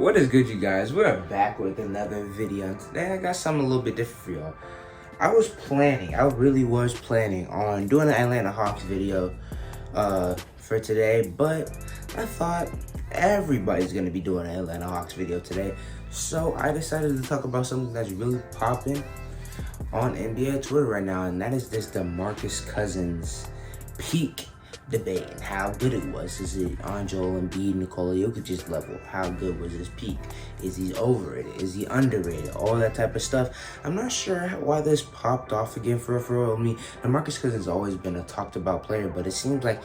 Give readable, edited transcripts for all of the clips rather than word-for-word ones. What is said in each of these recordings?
What is good, you guys? We're back with another video, and today I got something a little bit different for y'all. I really was planning on doing an Atlanta Hawks video for today, but I thought everybody's gonna be doing an Atlanta Hawks video today, so I decided to talk about something that's really popping on NBA Twitter right now, and that is this Demarcus Cousins peak debate and how good it was. Is it on Joel Embiid, Nikola Jokic's level? How good was his peak? Is he overrated? Is he underrated? All that type of stuff. I'm not sure why this popped off again for real. I mean, Demarcus Cousins always been a talked about player, but it seems like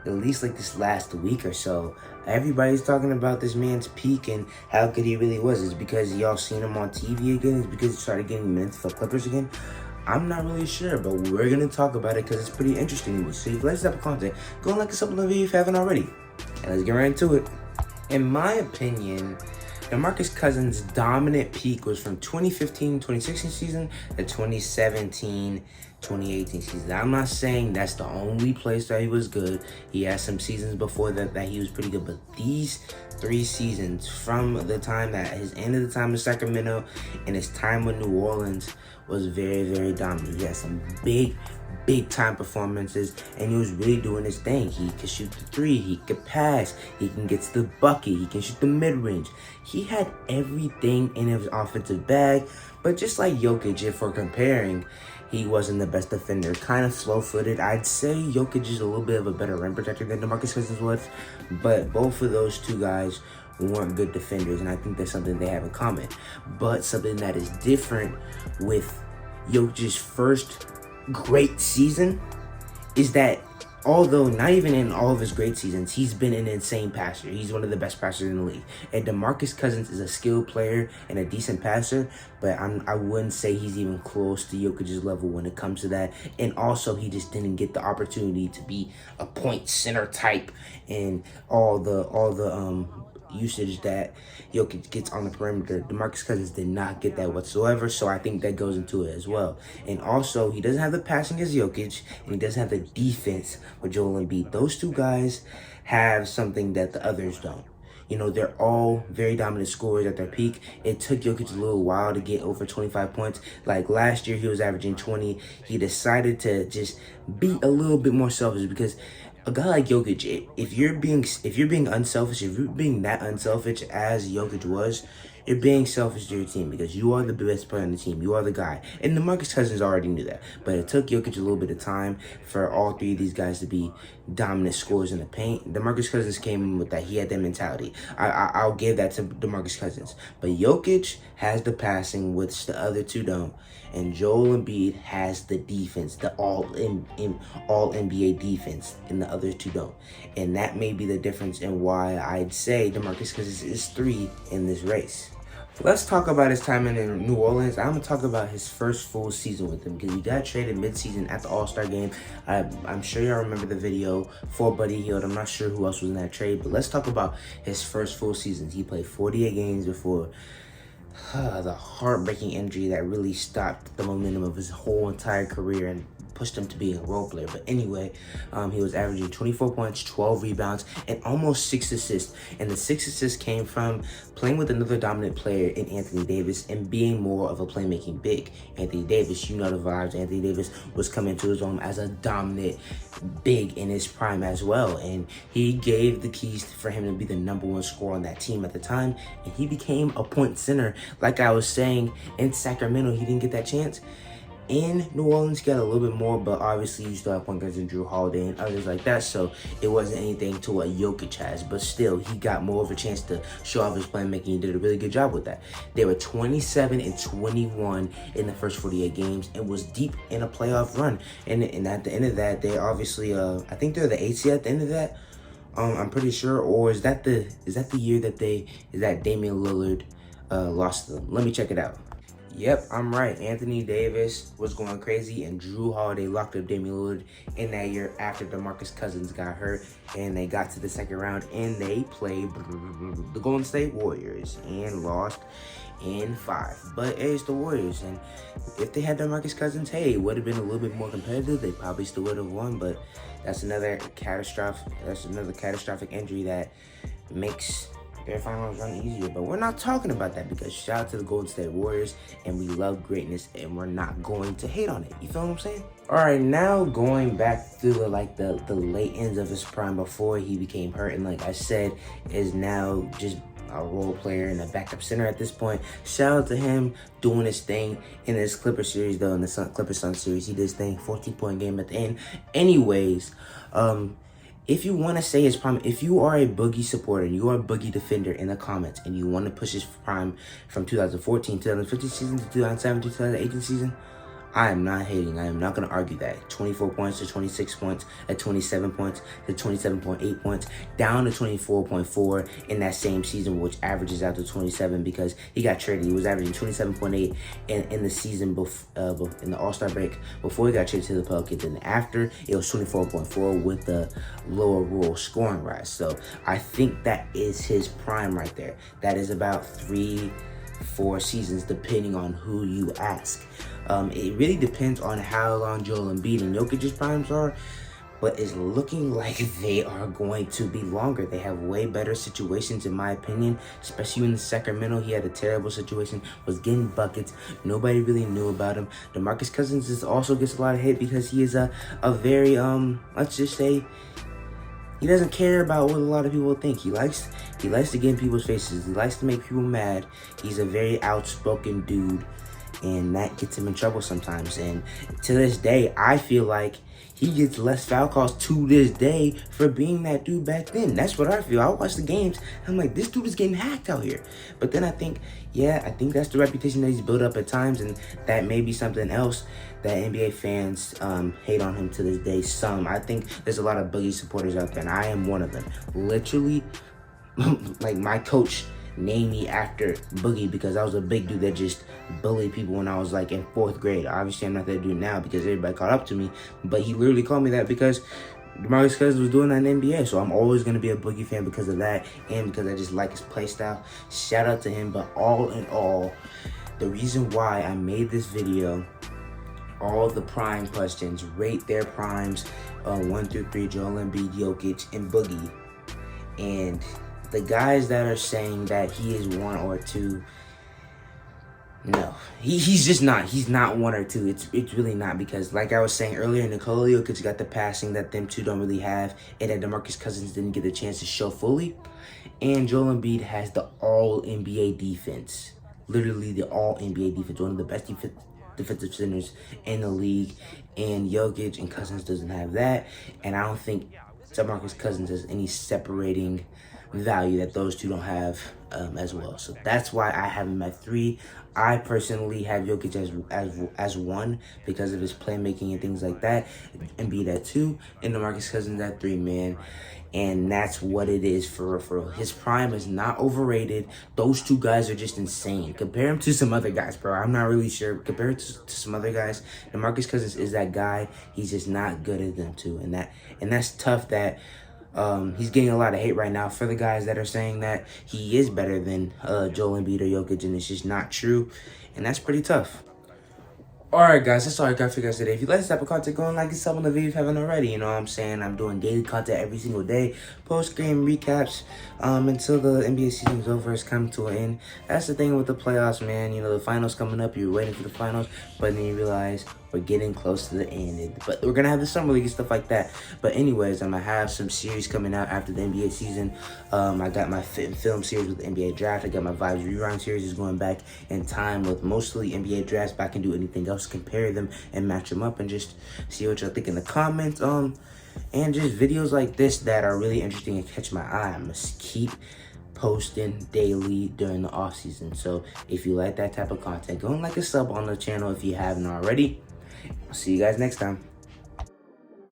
at least like this last week or so, everybody's talking about this man's peak and how good he really was. Is it because y'all seen him on TV again? Is it because he started getting minutes for Clippers again? I'm not really sure, but we're gonna talk about it because it's pretty interesting to me. So if you like this type of content, go and like us up on the video if you haven't already. And let's get right into it. In my opinion, Demarcus Cousins' dominant peak was from 2015-2016 season to 2017-2018 season. I'm not saying that's the only place that he was good. He had some seasons before that he was pretty good, but these 3 seasons, from the time that his end of the time in Sacramento and his time with New Orleans, was very dominant. He had some big time performances, and he was really doing his thing. He could shoot the 3, he could pass, he can get to the bucket, he can shoot the mid-range. He had everything in his offensive bag, but just like Jokic, if we're comparing, he wasn't the best defender. Kind of slow-footed. I'd say Jokic is a little bit of a better rim protector than Demarcus Cousins was, but both of those two guys weren't good defenders, and I think that's something they have in common. But something that is different with Jokic's first great season is that although not even in all of his great seasons, he's been an insane passer. He's one of the best passers in the league. And Demarcus Cousins is a skilled player and a decent passer, but I wouldn't say he's even close to Jokic's level when it comes to that. And also, he just didn't get the opportunity to be a point center type and all the usage that Jokic gets on the perimeter. Demarcus Cousins did not get that whatsoever, so I think that goes into it as well. And also, he doesn't have the passing as Jokic, and he doesn't have the defense with Joel Embiid. Those two guys have something that the others don't. You know, they're all very dominant scorers at their peak. It took Jokic a little while to get over 25 points. Like last year, he was averaging 20. He decided to just be a little bit more selfish because a guy like Jokic, if you're being unselfish, if you're being that unselfish as Jokic was, you're being selfish to your team because you are the best player on the team. You are the guy. And Demarcus Cousins already knew that. But it took Jokic a little bit of time for all 3 of these guys to be dominant scorers in the paint. Demarcus Cousins came in with that. He had that mentality. I'll give that to Demarcus Cousins. But Jokic has the passing, which the other 2 don't. And Joel Embiid has the defense, the all NBA defense, and the other 2 don't. And that may be the difference in why I'd say Demarcus Cousins is 3 in this race. Let's talk about his time in New Orleans. I'm going to talk about his first full season with them because he got traded mid-season at the All-Star game. I'm sure y'all remember the video for Buddy Hield. I'm not sure who else was in that trade, but let's talk about his first full season. He played 48 games before the heartbreaking injury that really stopped the momentum of his whole entire career and pushed him to be a role player. But anyway, he was averaging 24 points, 12 rebounds, and almost 6 assists. And the 6 assists came from playing with another dominant player in Anthony Davis and being more of a playmaking big. Anthony Davis, you know the vibes. Anthony Davis was coming to his own as a dominant big in his prime as well. And he gave the keys for him to be the #1 scorer on that team at the time. And he became a point center. Like I was saying, in Sacramento, he didn't get that chance. In New Orleans, he got a little bit more, but obviously you still have point guards in Drew Holiday and others like that, so it wasn't anything to what Jokic has, but still, he got more of a chance to show off his playmaking. He did a really good job with that. They were 27-21 in the first 48 games and was deep in a playoff run. And at the end of that, they obviously, I think they're the 8th seed at the end of that. I'm pretty sure, or is that the year that Damian Lillard lost to them? Let me check it out. Yep, I'm right. Anthony Davis was going crazy, and Drew Holiday locked up Damian Lillard in that year after Demarcus Cousins got hurt, and they got to the second round, and they played the Golden State Warriors and lost in 5. But hey, it's the Warriors, and if they had Demarcus Cousins, hey, it would have been a little bit more competitive. They probably still would have won, but that's another catastrophic injury that makes their finals run easier. But we're not talking about that because shout out to the Golden State Warriors, and we love greatness, and we're not going to hate on it. You feel what I'm saying? All right, now going back to the late ends of his prime before he became hurt, and like I said, is now just a role player and a backup center at this point. Shout out to him doing his thing in this Clippers series, though. In the Clippers Sun series, he did his thing, 14-point game at the end. Anyways, if you want to say his prime, if you are a Boogie supporter, you are a Boogie defender in the comments, and you want to push his prime from 2014, 2015 season to 2017, 2018 season, I am not hating. I am not going to argue that. 24 points to 26 points, at 27 points to 27.8 points, down to 24.4 in that same season, which averages out to 27 because he got traded. He was averaging 27.8 in the season in the All-Star break before he got traded to the Pelicans. And after, it was 24.4 with the lower rule scoring rise. So I think that is his prime right there. That is about 3-4 seasons, depending on who you ask. It really depends on how long Joel Embiid and Jokic's primes are, but it's looking like they are going to be longer. They have way better situations, in my opinion, especially in Sacramento. He had a terrible situation, was getting buckets. Nobody really knew about him. Demarcus Cousins also gets a lot of hate because he is a very, let's just say, he doesn't care about what a lot of people think. He likes to get in people's faces. He likes to make people mad. He's a very outspoken dude, and that gets him in trouble sometimes. And to this day, I feel like he gets less foul calls to this day for being that dude back then. That's what I feel. I watch the games, I'm like, this dude is getting hacked out here. But then I think, yeah, I think that's the reputation that he's built up at times, and that may be something else that NBA fans hate on him to this day. I think there's a lot of Boogie supporters out there, and I am one of them. Literally, like, my coach named me after Boogie because I was a big dude that just bullied people when I was like in 4th grade. Obviously, I'm not that dude now because everybody caught up to me, but he literally called me that because Demarcus Cousins was doing that in the NBA. So I'm always going to be a Boogie fan because of that, and because I just like his play style. Shout out to him. But all in all, the reason why I made this video, all the prime questions, rate their primes 1 through 3, Joel Embiid, Jokic, and Boogie. And the guys that are saying that he is 1 or 2, no, he's just not. He's not 1 or 2. It's really not, because like I was saying earlier, Nikola Jokic got the passing that them two don't really have, and that Demarcus Cousins didn't get the chance to show fully. And Joel Embiid has the all-NBA defense, literally the all-NBA defense, one of the best defensive centers in the league. And Jokic and Cousins doesn't have that, and I don't think Demarcus Cousins has any separating value that those two don't have as well. So that's why I have him at 3. I personally have Jokic as 1 because of his playmaking and things like that, and Embiid at 2, and DeMarcus Cousins at 3, man. And that's what it is for his prime is not overrated. Those two guys are just insane. Compare him to some other guys, bro. I'm not really sure. Compare it to some other guys. DeMarcus Cousins is that guy. He's just not good at them too, and that's tough. That he's getting a lot of hate right now for the guys that are saying that he is better than Joel Embiid or Jokic, and it's just not true, and that's pretty tough. Alright guys, that's all I got for you guys today. If you like this type of content, go and like and sub on the video if you haven't already. You know what I'm saying? I'm doing daily content every single day. Post-game recaps until the NBA season is over. It's coming to an end. That's the thing with the playoffs, man. You know, the finals coming up. You're waiting for the finals, but then you realize we're getting close to the end. But we're going to have the summer league and stuff like that. But anyways, I'm going to have some series coming out after the NBA season. I got my film series with the NBA draft. I got my Vibes Rewind series is going back in time with mostly NBA drafts, but I can do anything else, compare them and match them up and just see what y'all think in the comments. And just videos like this that are really interesting and catch my eye. I must keep posting daily during the off season. So if you like that type of content, go and like a sub on the channel if you haven't already. I'll see you guys next time.